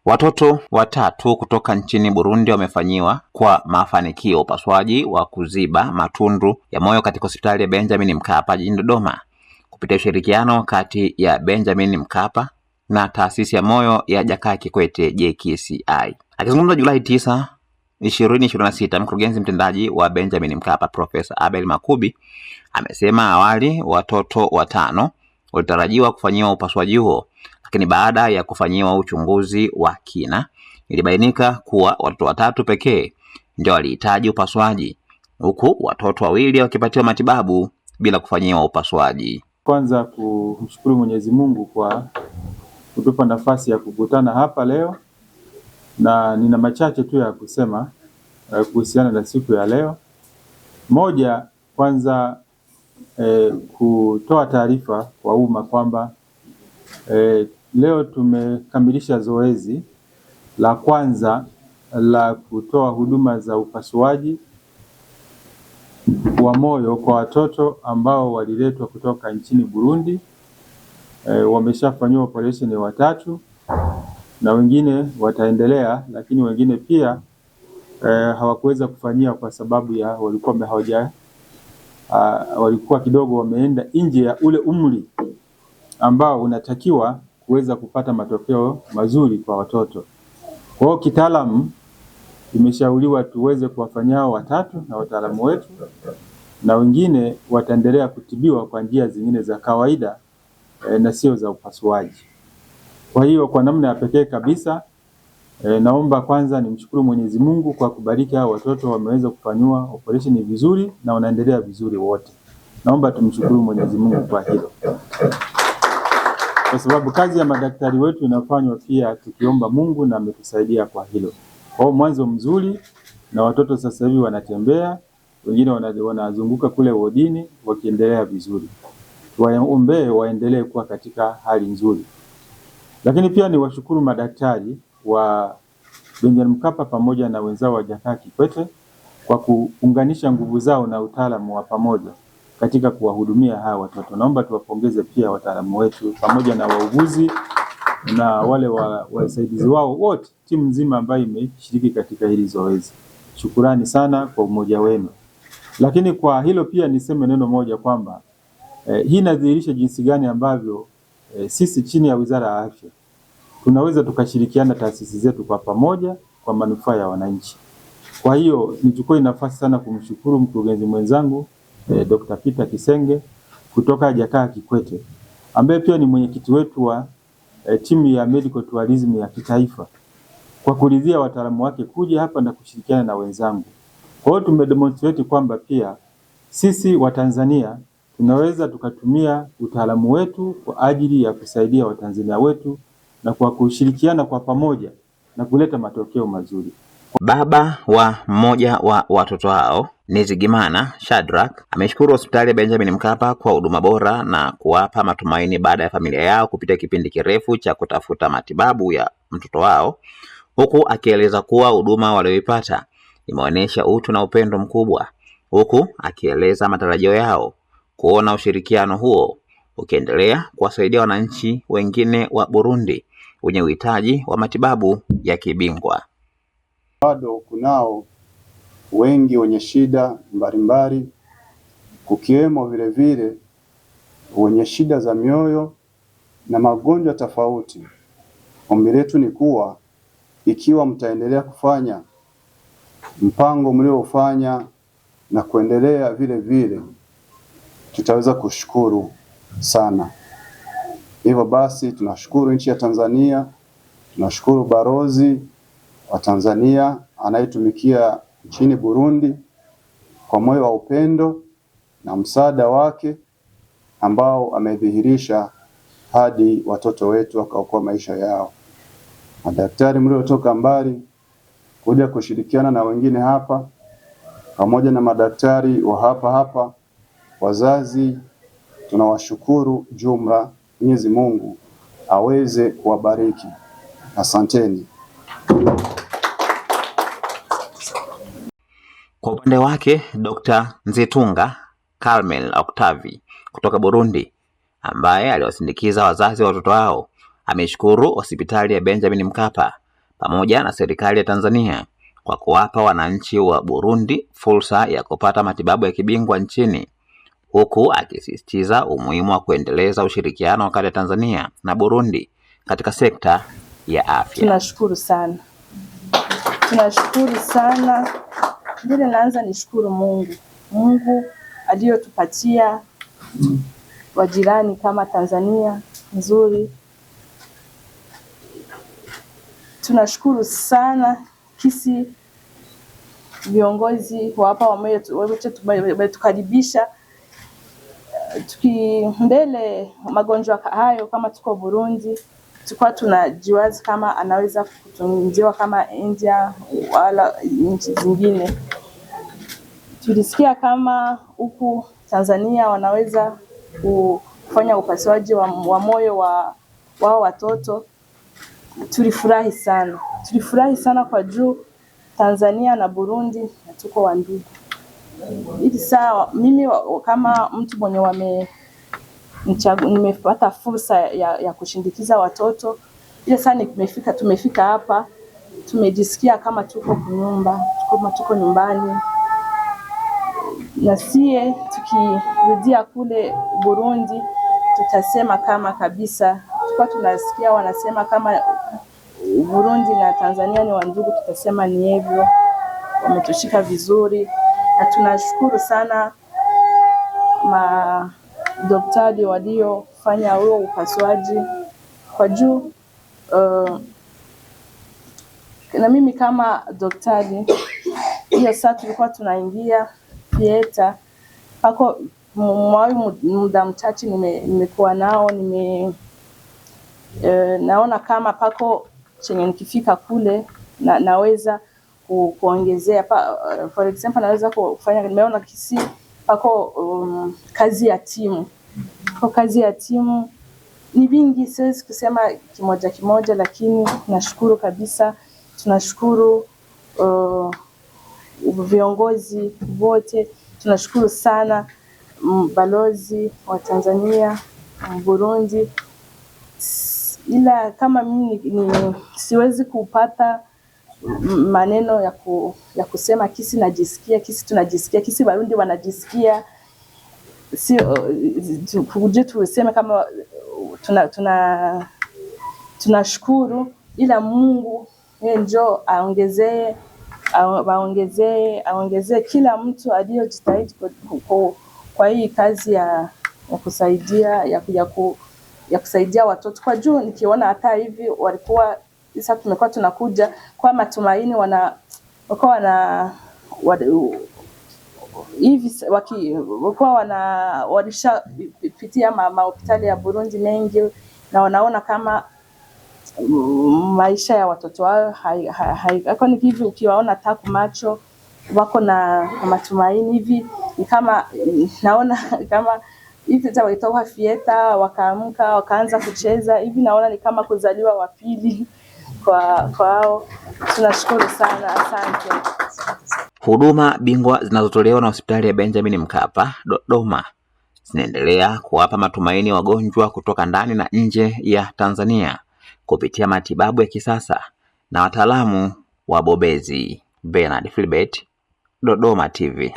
Watoto watatu kutoka nchini Burundi wamefanyiwa kwa mafanikio upasuaji wa kuziba matundu ya moyo katika hospitali ya Benjamin Mkapa jijini Dodoma kupitia ushirikiano kati ya Benjamin Mkapa na taasisi ya moyo ya Jakaya Kikwete JKCI. Akizungumza Julai 9, 2026, mkurugenzi mtendaji wa Benjamin Mkapa Profesa Abel Makubi amesema awali watoto watano walitarajiwa kufanyiwa upasuaji huo, lakini baada ya kufanyiwa uchunguzi wa kina ilibainika kuwa watoto watatu pekee ndio walihitaji upasuaji, huku watoto wawili wakipatiwa matibabu bila kufanyiwa upasuaji. Kwanza kumshukuru Mwenyezi Mungu kwa kutupa nafasi ya kukutana hapa leo, na nina machache tu ya kusema kuhusiana na siku ya leo. Moja, kwanza kutoa taarifa kwa umma kwamba leo tumekamilisha zoezi la kwanza la kutoa huduma za upasuaji wa moyo kwa watoto ambao waliletwa kutoka nchini Burundi. Wameshafanyiwa operation watatu na wengine wataendelea, lakini wengine pia hawakuweza kufanyia kwa sababu ya walikuwa kidogo wameenda nje ya ule umri ambao unatakiwa kuweza kupata matokeo mazuri kwa watoto. Kwa hiyo kitaalamu imeshauriwa tuweze kuwafanyia watatu na wataalamu wetu, na wengine wataendelea kutibiwa kwa njia zingine za kawaida na sio za upasuaji. Kwa hiyo kwa namna ya pekee kabisa naomba kwanza nimshukuru Mwenyezi Mungu kwa kubariki hao watoto wameweza kufanywa operation vizuri na wanaendelea vizuri wote. Naomba tumshukuru Mwenyezi Mungu kwa hilo, kwa sababu kazi ya madaktari wetu inafanywa pia tukiomba Mungu na ametusaidia kwa hilo. Kwa hiyo mwanzo mzuri, na watoto sasa hivi wanatembea, wengine wanazunguka kule wodini wakiendelea vizuri. Tuwaombee waendelee kuwa katika hali nzuri. Lakini pia ni washukuru madaktari wa Benjamin Mkapa pamoja na wenzao wa Jakaya Kikwete kwa kuunganisha nguvu zao na utaalamu wa pamoja katika kuwahudumia hawa watoto. Naomba tuwapongeze pia wataalamu wetu pamoja na wauguzi na wale wasaidizi wao wote, timu nzima ambayo imeshiriki katika hili zoezi. Shukurani sana kwa umoja wenu. Lakini kwa hilo pia niseme neno moja kwamba hii inadhihirisha jinsi gani ambavyo sisi chini ya Wizara ya Afya tunaweza tukashirikiana taasisi zetu kwa pamoja kwa manufaa ya wananchi. Kwa hiyo nichukue nafasi sana kumshukuru mkurugenzi mwenzangu Dr. Peter Kisenge kutoka Jakaya Kikwete, ambaye pia ni mwenyekiti wetu wa timu ya medical tourism ya kitaifa, kwa kuridhia wataalamu wake kuja hapa na kushirikiana na wenzangu. Kwa hiyo tumedemonstrate kwamba pia sisi wa Tanzania tunaweza tukatumia utaalamu wetu kwa ajili ya kusaidia Watanzania wetu na kwa kushirikiana kwa pamoja na kuleta matokeo mazuri. Baba wa mmoja wa watoto hao, Nizigimana Shadrack, ameshukuru hospitali ya Benjamin Mkapa kwa huduma bora na kuwapa matumaini baada ya familia yao kupitia kipindi kirefu cha kutafuta matibabu ya mtoto wao, huku akieleza kuwa huduma walioipata imeonyesha utu na upendo mkubwa, huku akieleza matarajio yao kuona ushirikiano huo ukiendelea kuwasaidia wananchi wengine wa Burundi wenye uhitaji wa matibabu ya kibingwa. Bado kunao wengi wenye shida mbalimbali, kukiwemo vile vile wenye shida za mioyo na magonjwa tofauti. Ombi letu ni kuwa ikiwa mtaendelea kufanya mpango mliofanya na kuendelea vile vile, tutaweza kushukuru sana. Hivyo basi tunashukuru nchi ya Tanzania, tunashukuru balozi wa Tanzania anayetumikia nchini Burundi kwa moyo wa upendo na msaada wake ambao amedhihirisha hadi watoto wetu wakaokoa maisha yao. Madaktari mliotoka mbali kuja kushirikiana na wengine hapa, pamoja na madaktari wa hapa, wazazi, tunawashukuru jumla. Mwenyezi Mungu aweze kuwabariki. Asanteni. Kwa upande wake, Dr. Nzitunga Carmel Octavi kutoka Burundi, ambaye aliwasindikiza wazazi wa watoto hao, ameshukuru hospitali ya Benjamin Mkapa pamoja na serikali ya Tanzania kwa kuwapa wananchi wa Burundi fursa ya kupata matibabu ya kibingwa nchini, huku akisisitiza umuhimu wa kuendeleza ushirikiano kati ya Tanzania na Burundi katika sekta ya afya. Tunashukuru sana. Tunashukuru sana. Mbele naanza nishukuru Mungu aliyotupatia wajirani kama Tanzania nzuri. Tunashukuru kisi viongozi wa hapa wametukaribisha mbele magonjwa hayo. Kama tuko Burundi tulikuwa tunajiwazi kama anaweza kutunziwa kama India wala nchi zingine. Tulisikia kama huku Tanzania wanaweza kufanya upasuaji wa moyo wao watoto. Tulifurahi sana kwa juu Tanzania na Burundi tuko wandugu. Hivi sawa mimi kama mtu mwenye nimepata fursa ya kushindikiza watoto. Ile sana tumefika hapa, tumejisikia kama tuko nyumbani. Na sie tukirudia kule Burundi tutasema kama kabisa tulikuwa tunasikia wanasema kama Burundi na Tanzania ni wandugu, tutasema ni hivyo. Wametushika vizuri na tunashukuru sana madaktari waliofanya huo upasuaji kwa juu. Na mimi kama daktari hiyo saa tulikuwa tunaingia theater pako muda mchache nimekuwa nao naona kama pako chenye nikifika kule naweza kuongezea for example naweza kufanya. Nimeona kisi pako kazi ya timu. Kwa kazi ya timu ni vingi, siwezi kusema kimoja, lakini nashukuru kabisa. Tunashukuru viongozi wote, tunashukuru sana balozi wa Tanzania Burundi. Ila kama mimi siwezi kupata maneno ya kusema kisi najisikia, kisi tunajisikia, kisi Barundi wanajisikia. Kuje tuseme kama tunashukuru, ila Mungu njoo aongezee kila mtu aliyojitahidi kwa hii kazi ya kusaidia watoto. Kwa juu nikiona hata hivi walikuwa sasa tumekuwa tunakuja kwa matumaini walishapitia hospitali ya Burundi mengi na wanaona kama maisha ya watoto wao haiko hivi. Ukiwaona hata kwa macho wako na matumaini hivi, ni kama naona kama hivi sasa walitoka fieta wakaamka wakaanza kucheza hivi, naona ni kama kuzaliwa wa pili kwao. Tunashukuru sana, asante. Huduma bingwa zinazotolewa na hospitali ya Benjamin Mkapa Dodoma zinaendelea kuwapa matumaini wagonjwa kutoka ndani na nje ya Tanzania kupitia matibabu ya kisasa na wataalamu wabobezi. Bernard Philbert, Dodoma TV.